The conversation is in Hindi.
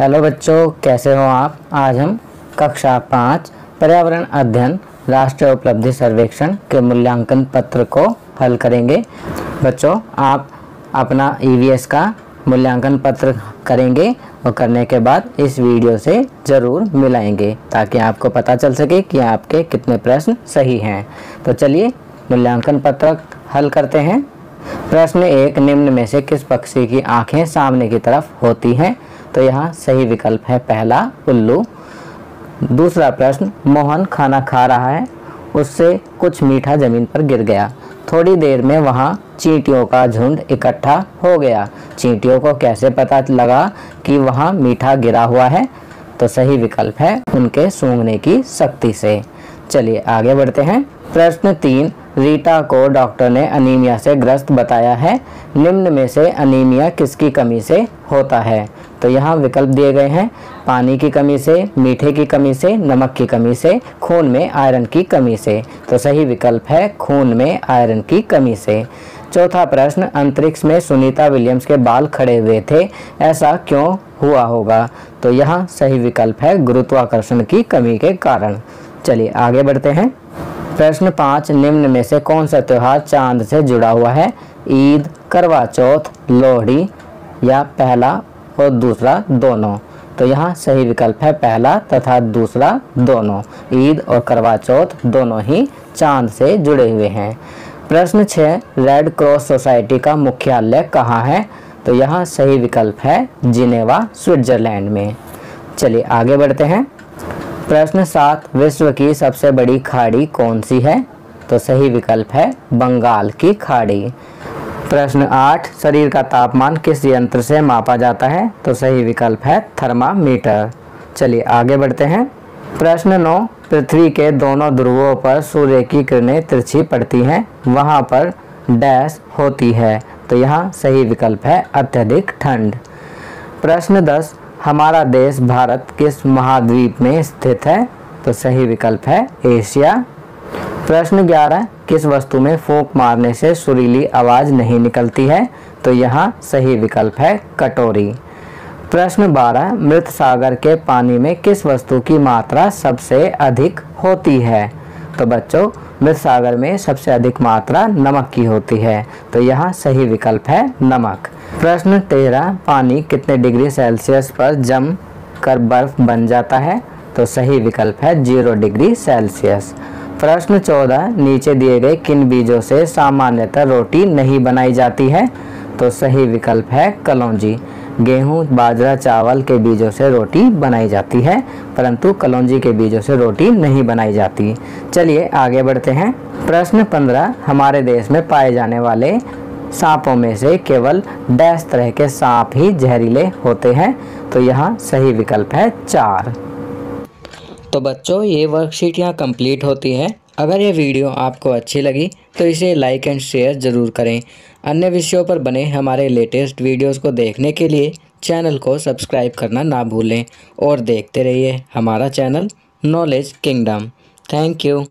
हेलो बच्चों, कैसे हो आप। आज हम कक्षा 5 पर्यावरण अध्ययन राष्ट्रीय उपलब्धि सर्वेक्षण के मूल्यांकन पत्र को हल करेंगे। बच्चों, आप अपना ईवीएस का मूल्यांकन पत्र करेंगे और करने के बाद इस वीडियो से ज़रूर मिलाएंगे ताकि आपको पता चल सके कि आपके कितने प्रश्न सही हैं। तो चलिए मूल्यांकन पत्र हल करते हैं। प्रश्न 1, निम्न में से किस पक्षी की आंखें सामने की तरफ होती हैं? तो यहाँ सही विकल्प है पहला, उल्लू। दूसरा प्रश्न, मोहन खाना खा रहा है, उससे कुछ मीठा जमीन पर गिर गया। थोड़ी देर में वहाँ चींटियों का झुंड इकट्ठा हो गया। चींटियों को कैसे पता लगा कि वहाँ मीठा गिरा हुआ है? तो सही विकल्प है उनके सूंघने की शक्ति से। चलिए आगे बढ़ते हैं। प्रश्न 3, रीटा को डॉक्टर ने अनीमिया से ग्रस्त बताया है। निम्न में से अनीमिया किसकी कमी से होता है? तो यहाँ विकल्प दिए गए हैं, पानी की कमी से, मीठे की कमी से, नमक की कमी से, खून में आयरन की कमी से। तो सही विकल्प है खून में आयरन की कमी से। चौथा प्रश्न, अंतरिक्ष में सुनीता विलियम्स के बाल खड़े हुए थे, ऐसा क्यों हुआ होगा? तो यहाँ सही विकल्प है गुरुत्वाकर्षण की कमी के कारण। चलिए आगे बढ़ते हैं। प्रश्न 5, निम्न में से कौन सा त्यौहार चांद से जुड़ा हुआ है? ईद, करवा चौथ, लोहड़ी या पहला और दूसरा दोनों? तो यहाँ सही विकल्प है पहला तथा दूसरा दोनों। ईद और करवा चौथ दोनों ही चांद से जुड़े हुए हैं। प्रश्न 6, रेड क्रॉस सोसाइटी का मुख्यालय कहाँ है? तो यहाँ सही विकल्प है जिनेवा, स्विट्जरलैंड में। चलिए आगे बढ़ते हैं। प्रश्न 7, विश्व की सबसे बड़ी खाड़ी कौन सी है? तो सही विकल्प है बंगाल की खाड़ी। प्रश्न 8, शरीर का तापमान किस यंत्र से मापा जाता है? तो सही विकल्प है थर्मामीटर। चलिए आगे बढ़ते हैं। प्रश्न 9, पृथ्वी के दोनों ध्रुवों पर सूर्य की किरणें तिरछी पड़ती हैं, वहां पर डैश होती है। तो यहाँ सही विकल्प है अत्यधिक ठंड। प्रश्न 10, हमारा देश भारत किस महाद्वीप में स्थित है? तो सही विकल्प है एशिया। प्रश्न 11, किस वस्तु में फूंक मारने से सुरीली आवाज़ नहीं निकलती है? तो यहाँ सही विकल्प है कटोरी। प्रश्न 12, मृत सागर के पानी में किस वस्तु की मात्रा सबसे अधिक होती है? तो बच्चों, मृत सागर में सबसे अधिक मात्रा नमक की होती है। तो यहाँ सही विकल्प है नमक। प्रश्न 13, पानी कितने डिग्री सेल्सियस पर जम कर बर्फ बन जाता है? तो सही विकल्प है 0 डिग्री सेल्सियस। प्रश्न 14, नीचे दिए गए किन बीजों से सामान्यतः रोटी नहीं बनाई जाती है? तो सही विकल्प है कलौंजी। गेहूं, बाजरा, चावल के बीजों से रोटी बनाई जाती है, परंतु कलौंजी के बीजों से रोटी नहीं बनाई जाती। चलिए आगे बढ़ते हैं। प्रश्न 15, हमारे देश में पाए जाने वाले सांपों में से केवल डैश तरह के सांप ही जहरीले होते हैं? तो यहाँ सही विकल्प है 4। तो बच्चों, ये वर्कशीट यहाँ कंप्लीट होती है। अगर ये वीडियो आपको अच्छी लगी तो इसे लाइक एंड शेयर ज़रूर करें। अन्य विषयों पर बने हमारे लेटेस्ट वीडियोस को देखने के लिए चैनल को सब्सक्राइब करना ना भूलें और देखते रहिए हमारा channel knowledge kingdom. Thank you.